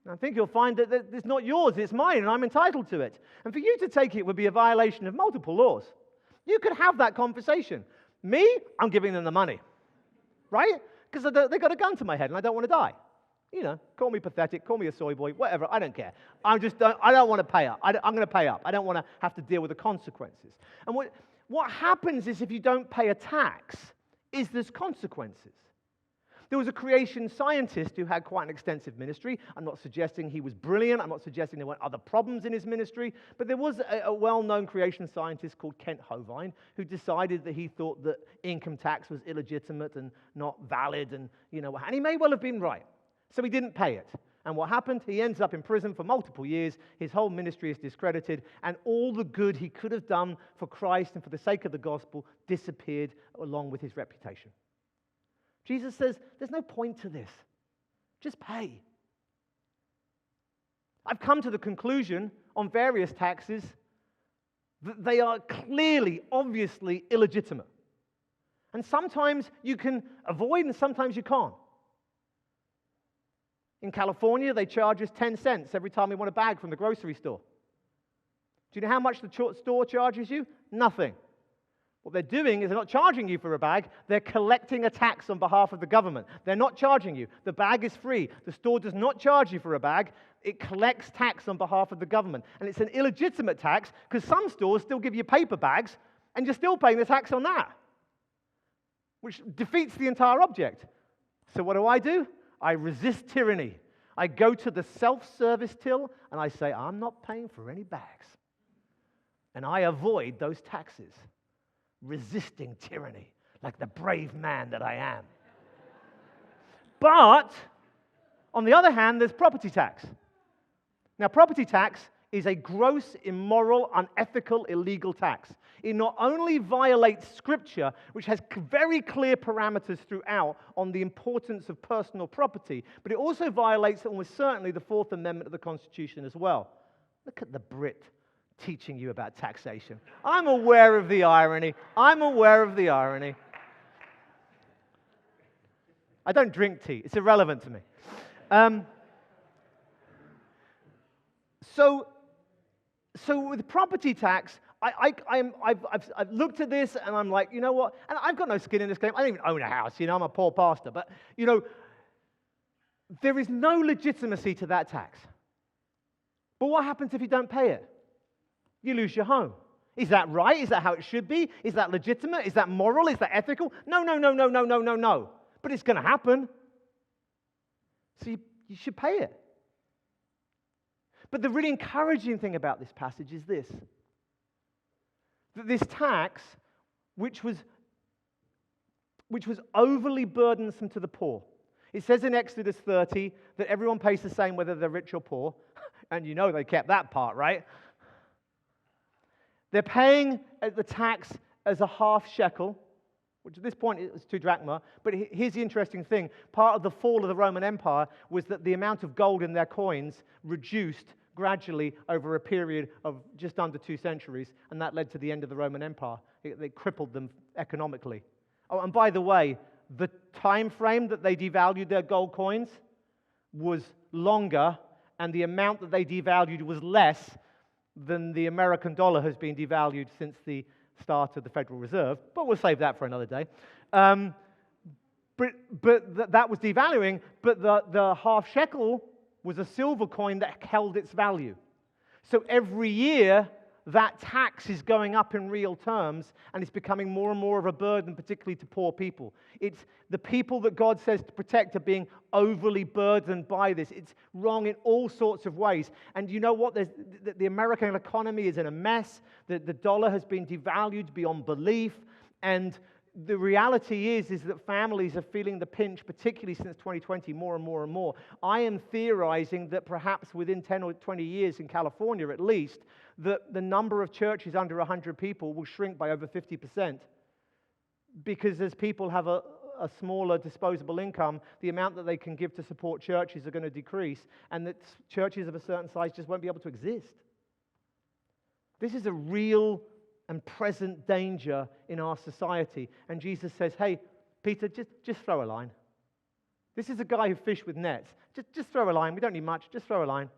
I think you'll find that it's not yours, it's mine, and I'm entitled to it. And for you to take it would be a violation of multiple laws. You could have that conversation. Me, I'm giving them the money, right? Because they got a gun to my head and I don't want to die. You know, call me pathetic, call me a soy boy, whatever, I don't care. I don't want to pay up. I'm going to pay up. I don't want to have to deal with the consequences. And what happens is if you don't pay a tax, is there's consequences. There was a creation scientist who had quite an extensive ministry. I'm not suggesting he was brilliant. I'm not suggesting there weren't other problems in his ministry. But there was a well-known creation scientist called Kent Hovind who decided that he thought that income tax was illegitimate and not valid. And he may well have been right. So he didn't pay it. And what happened? He ends up in prison for multiple years. His whole ministry is discredited. And all the good he could have done for Christ and for the sake of the gospel disappeared along with his reputation. Jesus says, there's no point to this. Just pay. I've come to the conclusion on various taxes that they are clearly, obviously illegitimate. And sometimes you can avoid and sometimes you can't. In California, they charge us 10 cents every time we want a bag from the grocery store. Do you know how much the store charges you? Nothing. What they're doing is they're not charging you for a bag, they're collecting a tax on behalf of the government. They're not charging you. The bag is free. The store does not charge you for a bag. It collects tax on behalf of the government. And it's an illegitimate tax because some stores still give you paper bags and you're still paying the tax on that, which defeats the entire object. So what do? I resist tyranny. I go to the self-service till and I say, I'm not paying for any bags. And I avoid those taxes. Resisting tyranny, like the brave man that I am. But, on the other hand, there's property tax. Now, property tax is a gross, immoral, unethical, illegal tax. It not only violates Scripture, which has very clear parameters throughout on the importance of personal property, but it also violates almost certainly the Fourth Amendment of the Constitution as well. Look at the Brit teaching you about taxation. I'm aware of the irony. I don't drink tea. It's irrelevant to me. So with property tax, I've looked at this and I'm like, you know what? And I've got no skin in this game. I don't even own a house. I'm a poor pastor. But, there is no legitimacy to that tax. But what happens if you don't pay it? You lose your home. Is that right? Is that how it should be? Is that legitimate? Is that moral? Is that ethical? No. But it's going to happen. So you should pay it. But the really encouraging thing about this passage is this: that this tax, which was overly burdensome to the poor. It says in Exodus 30 that everyone pays the same whether they're rich or poor. And they kept that part, right? They're paying the tax as a half shekel, which at this point is 2 drachma. But here's the interesting thing. Part of the fall of the Roman Empire was that the amount of gold in their coins reduced gradually over a period of just under 2 centuries, and that led to the end of the Roman Empire. It crippled them economically. Oh, and by the way, the time frame that they devalued their gold coins was longer, and the amount that they devalued was less than the American dollar has been devalued since the start of the Federal Reserve. But we'll save that for another day. But that was devaluing, but the half shekel was a silver coin that held its value. So every year, that tax is going up in real terms, and it's becoming more and more of a burden, particularly to poor people. It's the people that God says to protect are being overly burdened by this. It's wrong in all sorts of ways. And you know what? The American economy is in a mess. The dollar has been devalued beyond belief. And the reality is that families are feeling the pinch, particularly since 2020, more and more and more. I am theorizing that perhaps within 10 or 20 years in California at least, that the number of churches under 100 people will shrink by over 50%. Because as people have a smaller disposable income, the amount that they can give to support churches are going to decrease, and that churches of a certain size just won't be able to exist. This is a real and present danger in our society. And Jesus says, hey, Peter, just throw a line. This is a guy who fished with nets. Just throw a line. We don't need much. Just throw a line.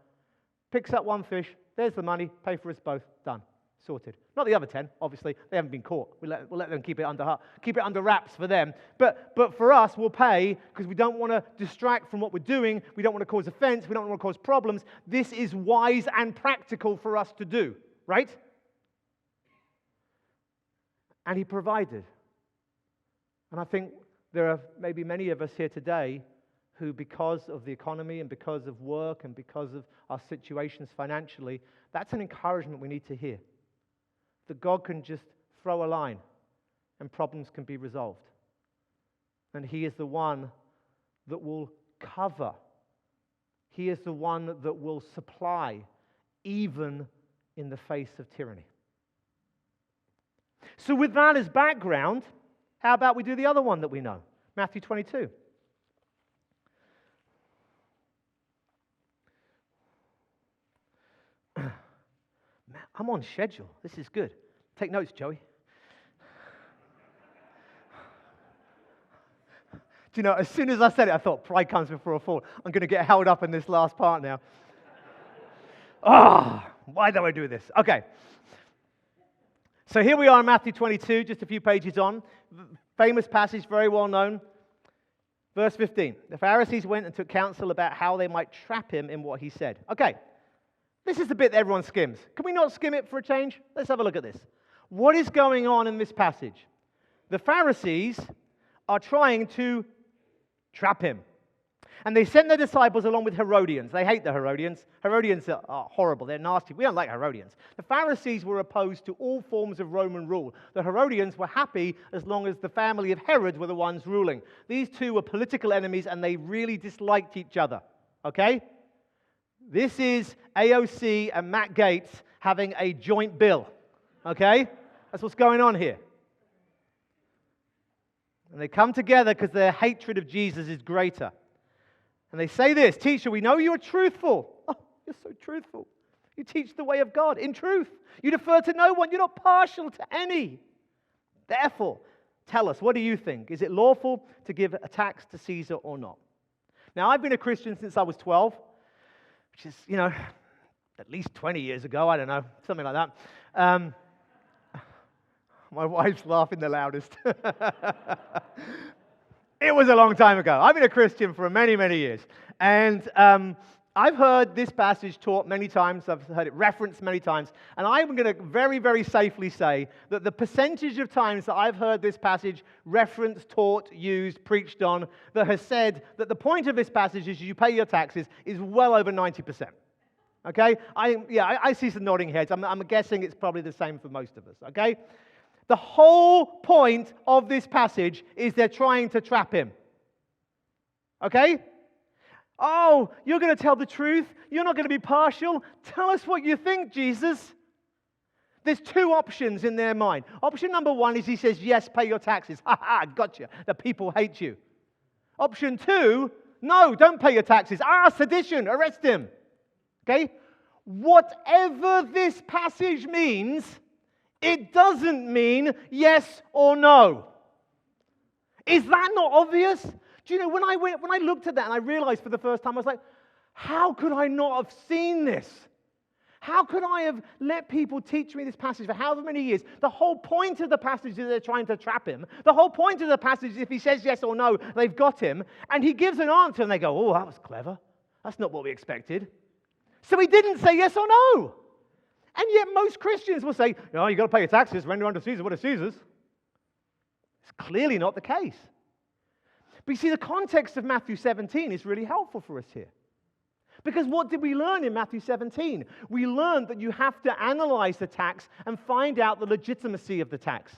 Picks up one fish. There's the money. Pay for us both. Done. Sorted. Not the other 10, obviously. They haven't been caught. We'll let them keep it under wraps for them. But for us, we'll pay because we don't want to distract from what we're doing. We don't want to cause offense. We don't want to cause problems. This is wise and practical for us to do, right? And he provided. And I think there are maybe many of us here today who, because of the economy and because of work and because of our situations financially, that's an encouragement we need to hear. That God can just throw a line and problems can be resolved. And he is the one that will cover. He is the one that will supply, even in the face of tyranny. So with that as background, how about we do the other one that we know? Matthew 22. I'm on schedule. This is good. Take notes, Joey. Do you know, as soon as I said it, I thought, pride comes before a fall. I'm going to get held up in this last part now. Why do I do this? Okay. So here we are in Matthew 22, just a few pages on. Famous passage, very well known. Verse 15. The Pharisees went and took counsel about how they might trap him in what he said. Okay. This is the bit that everyone skims. Can we not skim it for a change? Let's have a look at this. What is going on in this passage? The Pharisees are trying to trap him. And they sent their disciples along with Herodians. They hate the Herodians. Herodians are horrible. They're nasty. We don't like Herodians. The Pharisees were opposed to all forms of Roman rule. The Herodians were happy as long as the family of Herod were the ones ruling. These two were political enemies, and they really disliked each other. Okay? This is AOC and Matt Gaetz having a joint bill. Okay? That's what's going on here. And they come together because their hatred of Jesus is greater. And they say this, Teacher, we know you are truthful. Oh, you're so truthful. You teach the way of God in truth. You defer to no one. You're not partial to any. Therefore, tell us, what do you think? Is it lawful to give a tax to Caesar or not? Now, I've been a Christian since I was 12, which is, at least 20 years ago, I don't know, something like that. My wife's laughing the loudest. It was a long time ago. I've been a Christian for many, many years. And I've heard this passage taught many times. I've heard it referenced many times. And I'm going to very, very safely say that the percentage of times that I've heard this passage referenced, taught, used, preached on, that has said that the point of this passage is you pay your taxes is well over 90%. Okay? I see some nodding heads. I'm guessing it's probably the same for most of us. Okay? The whole point of this passage is they're trying to trap him. Okay? Oh, you're going to tell the truth? You're not going to be partial? Tell us what you think, Jesus. There's two options in their mind. Option number one is he says, yes, pay your taxes. Ha ha, gotcha. The people hate you. Option two, no, don't pay your taxes. Sedition, arrest him. Okay? Whatever this passage means, it doesn't mean yes or no. Is that not obvious? Do you know, when I looked at that and I realized for the first time, I was like, how could I not have seen this? How could I have let people teach me this passage for however many years? The whole point of the passage is they're trying to trap him. The whole point of the passage is if he says yes or no, they've got him. And he gives an answer and they go, oh, that was clever. That's not what we expected. So he didn't say yes or no. And yet most Christians will say, oh, you've got to pay your taxes, render unto Caesar what is Caesar's. It's clearly not the case. But you see, the context of Matthew 17 is really helpful for us here. Because what did we learn in Matthew 17? We learned that you have to analyze the tax and find out the legitimacy of the tax.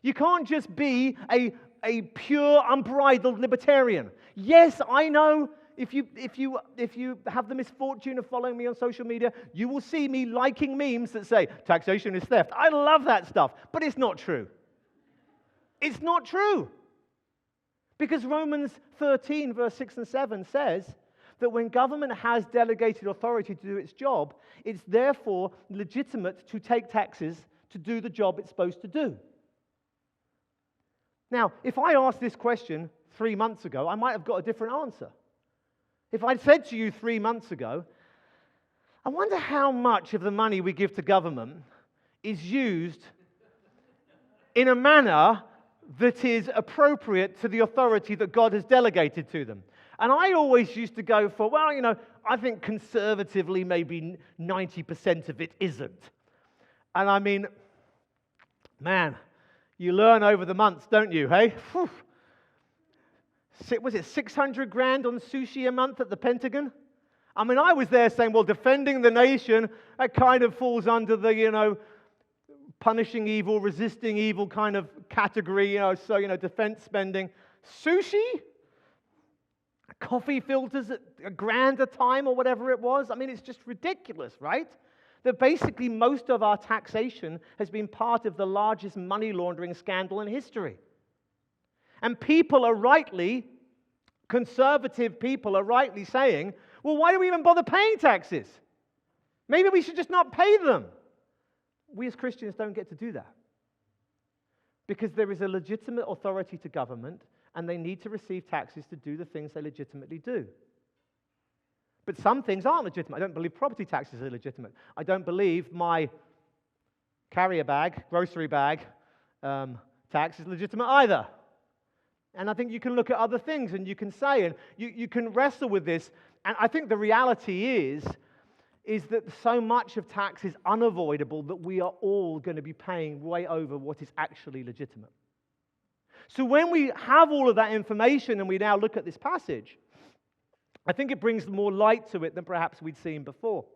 You can't just be a pure, unbridled libertarian. Yes, I know. If you have the misfortune of following me on social media, you will see me liking memes that say, taxation is theft. I love that stuff, but it's not true. It's not true. Because Romans 13, verse 6 and 7 says that when government has delegated authority to do its job, it's therefore legitimate to take taxes to do the job it's supposed to do. Now, if I asked this question 3 months ago, I might have got a different answer. If I'd said to you 3 months ago, I wonder how much of the money we give to government is used in a manner that is appropriate to the authority that God has delegated to them. And I always used to go for, well, I think conservatively maybe 90% of it isn't. And I mean, man, you learn over the months, don't you, hey? Whew. Was it 600 grand on sushi a month at the Pentagon? I mean, I was there saying, well, defending the nation, that kind of falls under the, punishing evil, resisting evil kind of category, so, defense spending. Sushi? Coffee filters at $1,000 a time or whatever it was. I mean, it's just ridiculous, right? That basically most of our taxation has been part of the largest money laundering scandal in history. And people are rightly, conservative people are rightly saying, well, why do we even bother paying taxes? Maybe we should just not pay them. We as Christians don't get to do that. Because there is a legitimate authority to government, and they need to receive taxes to do the things they legitimately do. But some things aren't legitimate. I don't believe property taxes are legitimate. I don't believe my carrier bag, grocery bag tax is legitimate either. And I think you can look at other things and you can say, and you can wrestle with this. And I think the reality is that so much of tax is unavoidable that we are all going to be paying way over what is actually legitimate. So when we have all of that information and we now look at this passage, I think it brings more light to it than perhaps we'd seen before.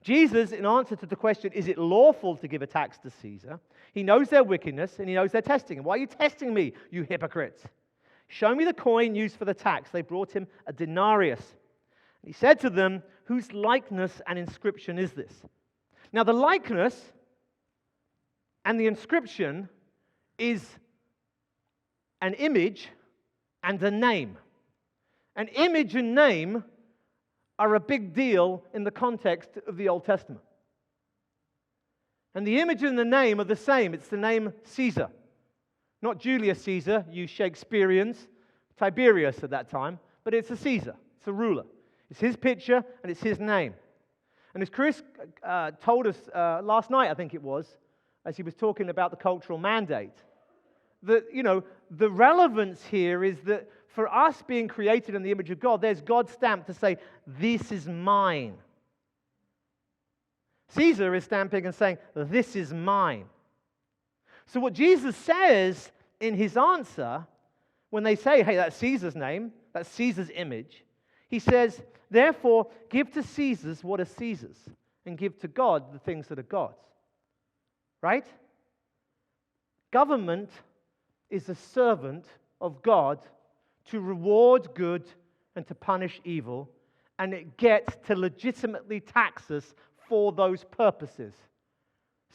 Jesus, in answer to the question, is it lawful to give a tax to Caesar? He knows their wickedness and he knows they're testing him. Why are you testing me, you hypocrites? Show me the coin used for the tax. They brought him a denarius. He said to them, whose likeness and inscription is this? Now, the likeness and the inscription is an image and a name. An image and name are a big deal in the context of the Old Testament. And the image and the name are the same. It's the name Caesar. Not Julius Caesar, you Shakespeareans, Tiberius at that time, but it's a Caesar. It's a ruler. It's his picture and it's his name. And as Chris told us last night, I think it was, as he was talking about the cultural mandate, that, the relevance here is that for us being created in the image of God, there's God's stamp to say, this is mine. Caesar is stamping and saying, this is mine. So what Jesus says in his answer, when they say, hey, that's Caesar's name, that's Caesar's image, he says, therefore, give to Caesar's what is Caesar's, and give to God the things that are God's. Right? Government is a servant of God to reward good and to punish evil, and it gets to legitimately tax us for those purposes.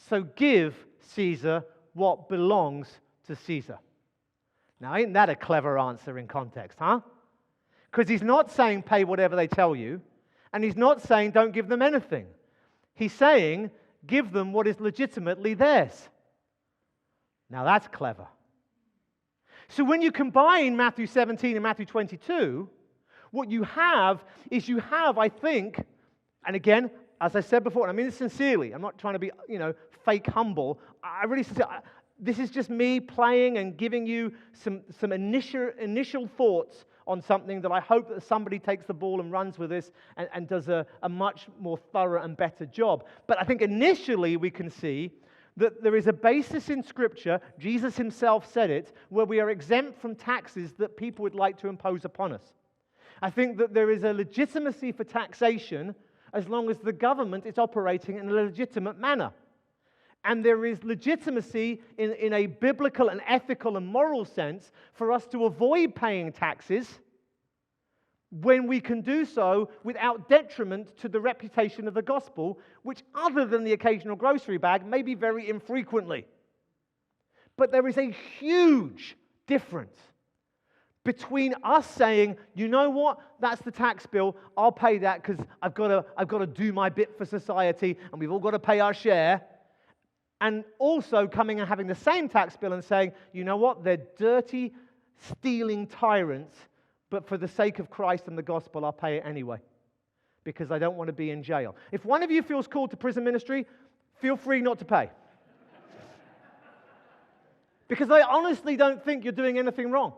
So give Caesar what belongs to Caesar. Now, ain't that a clever answer in context, huh? Because he's not saying pay whatever they tell you, and he's not saying don't give them anything. He's saying give them what is legitimately theirs. Now, that's clever. So when you combine Matthew 17 and Matthew 22, what you have is I think, and again, as I said before, and I mean this sincerely, I'm not trying to be, fake humble. I really, this is just me playing and giving you some initial thoughts on something that I hope that somebody takes the ball and runs with this and does a much more thorough and better job. But I think initially we can see that there is a basis in Scripture, Jesus himself said it, where we are exempt from taxes that people would like to impose upon us. I think that there is a legitimacy for taxation as long as the government is operating in a legitimate manner. And there is legitimacy in a biblical and ethical and moral sense for us to avoid paying taxes when we can do so without detriment to the reputation of the gospel, which, other than the occasional grocery bag, may be very infrequently. But there is a huge difference between us saying, you know what, that's the tax bill, I'll pay that because I've got to do my bit for society and we've all got to pay our share, and also coming and having the same tax bill and saying, you know what, they're dirty, stealing tyrants, but for the sake of Christ and the gospel, I'll pay it anyway because I don't want to be in jail. If one of you feels called to prison ministry, feel free not to pay. Because I honestly don't think you're doing anything wrong.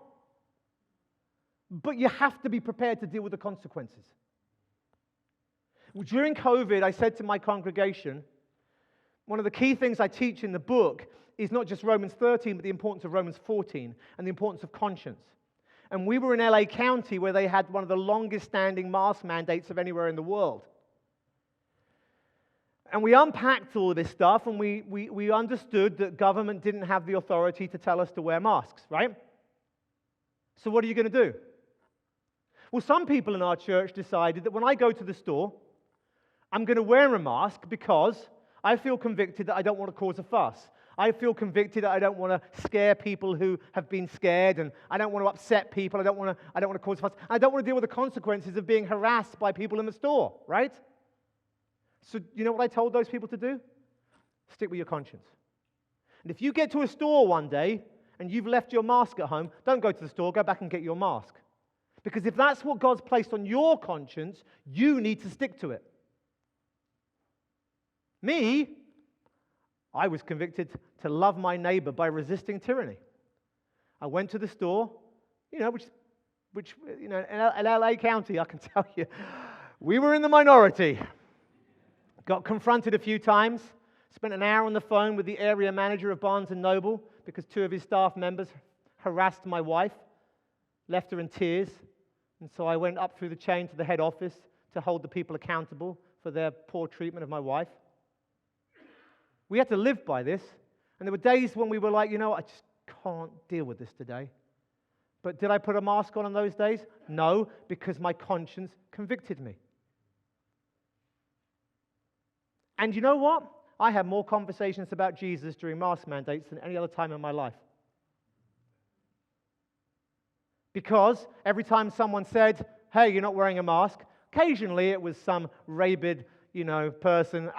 But you have to be prepared to deal with the consequences. During COVID, I said to my congregation, one of the key things I teach in the book is not just Romans 13, but the importance of Romans 14 and the importance of conscience. And we were in LA County where they had one of the longest standing mask mandates of anywhere in the world. And we unpacked all of this stuff and we understood that government didn't have the authority to tell us to wear masks, right? So what are you going to do? Well, some people in our church decided that when I go to the store, I'm going to wear a mask because I feel convicted that I don't want to cause a fuss. I feel convicted that I don't want to scare people who have been scared, and I don't want to upset people. I don't want to cause a fuss. I don't want to deal with the consequences of being harassed by people in the store, right? So you know what I told those people to do? Stick with your conscience. And if you get to a store one day and you've left your mask at home, don't go to the store, go back and get your mask. Because if that's what God's placed on your conscience, you need to stick to it. Me, I was convicted to love my neighbor by resisting tyranny. I went to the store, which in LA County, I can tell you, we were in the minority. Got confronted a few times, spent an hour on the phone with the area manager of Barnes & Noble because two of his staff members harassed my wife, left her in tears, and so I went up through the chain to the head office to hold the people accountable for their poor treatment of my wife. We had to live by this, and there were days when we were like, I just can't deal with this today. But did I put a mask on those days? No, because my conscience convicted me. And you know what? I had more conversations about Jesus during mask mandates than any other time in my life. Because every time someone said, hey, you're not wearing a mask, occasionally it was some rabid, person,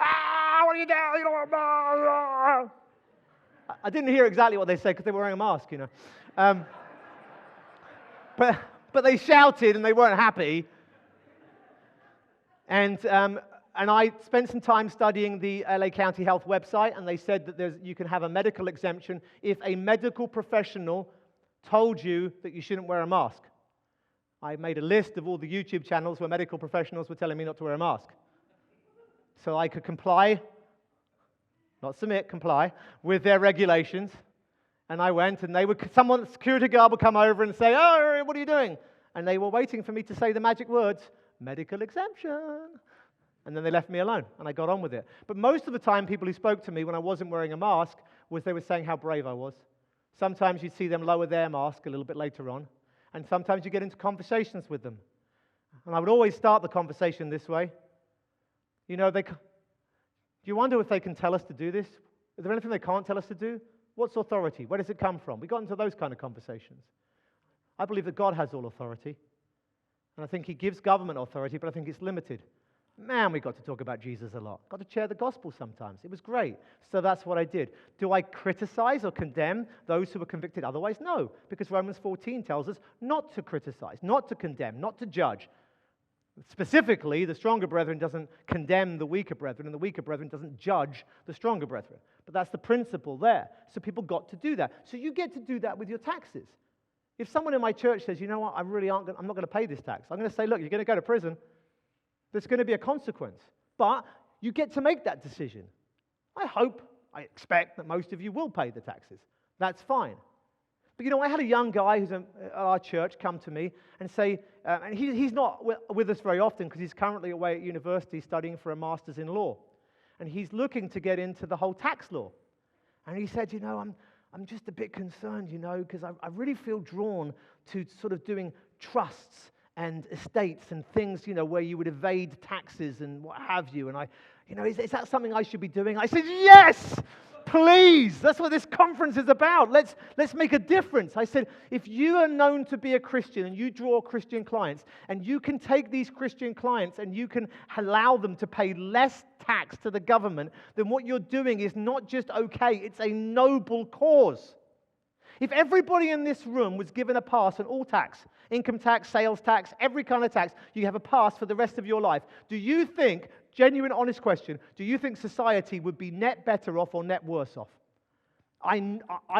what are you doing? You don't want a mask. I didn't hear exactly what they said because they were wearing a mask, But they shouted and they weren't happy. And And I spent some time studying the LA County Health website, and they said that you can have a medical exemption if a medical professional told you that you shouldn't wear a mask. I made a list of all the YouTube channels where medical professionals were telling me not to wear a mask. So I could comply, not submit, comply with their regulations. And I went, and someone, the security guard would come over and say, "Oh, what are you doing?" And they were waiting for me to say the magic words, medical exemption. And then they left me alone, and I got on with it. But most of the time, people who spoke to me when I wasn't wearing a mask they were saying how brave I was. Sometimes you'd see them lower their mask a little bit later on, and sometimes you get into conversations with them. And I would always start the conversation this way. You know, do you wonder if they can tell us to do this? Is there anything they can't tell us to do? What's authority? Where does it come from? We got into those kind of conversations. I believe that God has all authority, and I think He gives government authority, but I think it's limited. Man, we got to talk about Jesus a lot. Got to share the gospel sometimes. It was great. So that's what I did. Do I criticize or condemn those who were convicted otherwise? No, because Romans 14 tells us not to criticize, not to condemn, not to judge. Specifically, the stronger brethren doesn't condemn the weaker brethren, and the weaker brethren doesn't judge the stronger brethren. But that's the principle there. So people got to do that. So you get to do that with your taxes. If someone in my church says, "You know what, I'm not going to pay this tax," I'm going to say, "Look, you're going to go to prison. There's going to be a consequence." But you get to make that decision. I expect that most of you will pay the taxes. That's fine. But you know, I had a young guy who's at our church come to me and say, and he's not with us very often because he's currently away at university studying for a master's in law. And he's looking to get into the whole tax law. And he said, "You know, I'm just a bit concerned, you know, because I really feel drawn to sort of doing trusts and estates and things, you know, where you would evade taxes and what have you. And is that something I should be doing?" I said, "Yes, please. That's what this conference is about. Let's make a difference." I said, if you are known to be a Christian and you draw Christian clients, and you can take these Christian clients and you can allow them to pay less tax to the government, then what you're doing is not just okay, it's a noble cause. If everybody in this room was given a pass on all tax, income tax, sales tax, every kind of tax, you have a pass for the rest of your life, do you think, genuine, honest question, do you think society would be net better off or net worse off? I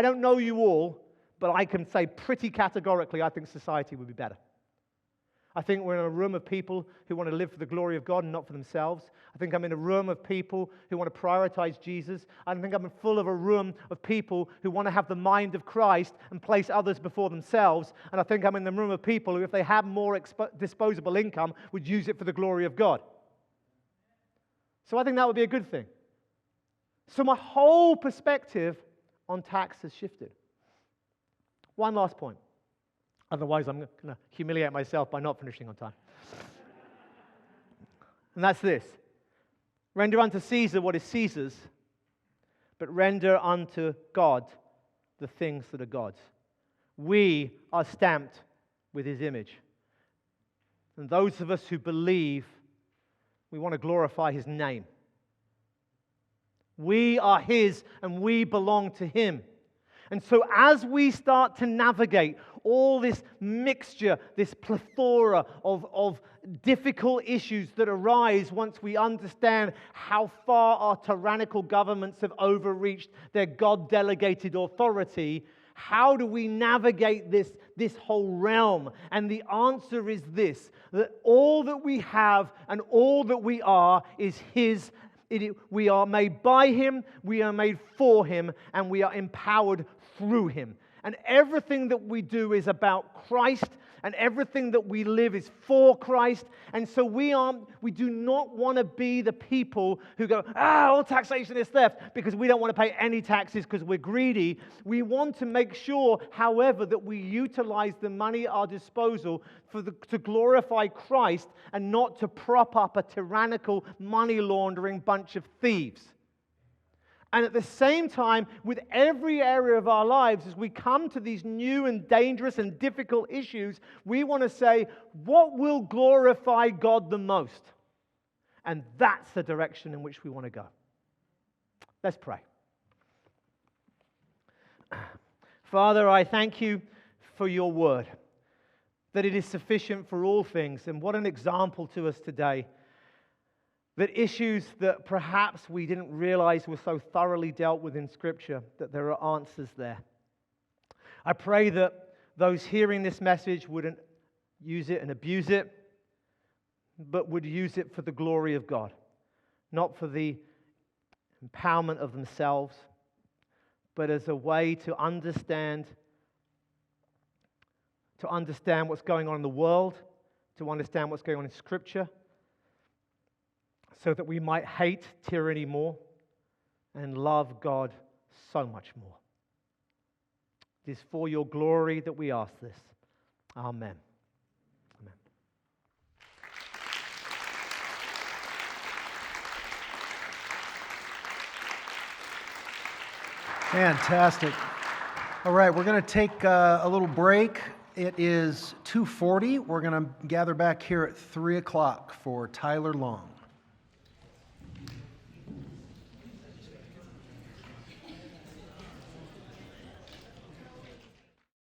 don't know you all, but I can say pretty categorically I think society would be better. I think we're in a room of people who want to live for the glory of God and not for themselves. I think I'm in a room of people who want to prioritize Jesus. I think I'm full of a room of people who want to have the mind of Christ and place others before themselves. And I think I'm in the room of people who, if they had more disposable income, would use it for the glory of God. So I think that would be a good thing. So my whole perspective on tax has shifted. One last point. Otherwise, I'm going to humiliate myself by not finishing on time. And that's this. Render unto Caesar what is Caesar's, but render unto God the things that are God's. We are stamped with His image. And those of us who believe, we want to glorify His name. We are His and we belong to Him. And so as we start to navigate all this mixture, this plethora of difficult issues that arise once we understand how far our tyrannical governments have overreached their God-delegated authority, how do we navigate this whole realm? And the answer is this, that all that we have and all that we are is His. We are made by Him, we are made for Him, and we are empowered through Him. And everything that we do is about Christ, and everything that we live is for Christ. And so we do not want to be the people who go, all taxation is theft, because we don't want to pay any taxes because we're greedy. We want to make sure, however, that we utilize the money at our disposal to glorify Christ and not to prop up a tyrannical, money laundering bunch of thieves. And at the same time, with every area of our lives, as we come to these new and dangerous and difficult issues, we want to say, what will glorify God the most? And that's the direction in which we want to go. Let's pray. Father, I thank You for Your word, that it is sufficient for all things. And what an example to us today, that issues that perhaps we didn't realize were so thoroughly dealt with in Scripture, that there are answers there. I pray that those hearing this message wouldn't use it and abuse it, but would use it for the glory of God, not for the empowerment of themselves, but as a way to understand what's going on in the world, to understand what's going on in Scripture, so that we might hate tyranny more and love God so much more. It is for your glory that we ask this. Amen. Amen. Fantastic. All right, we're going to take a little break. It is 2:40. We're going to gather back here at 3 o'clock for Tyler Long.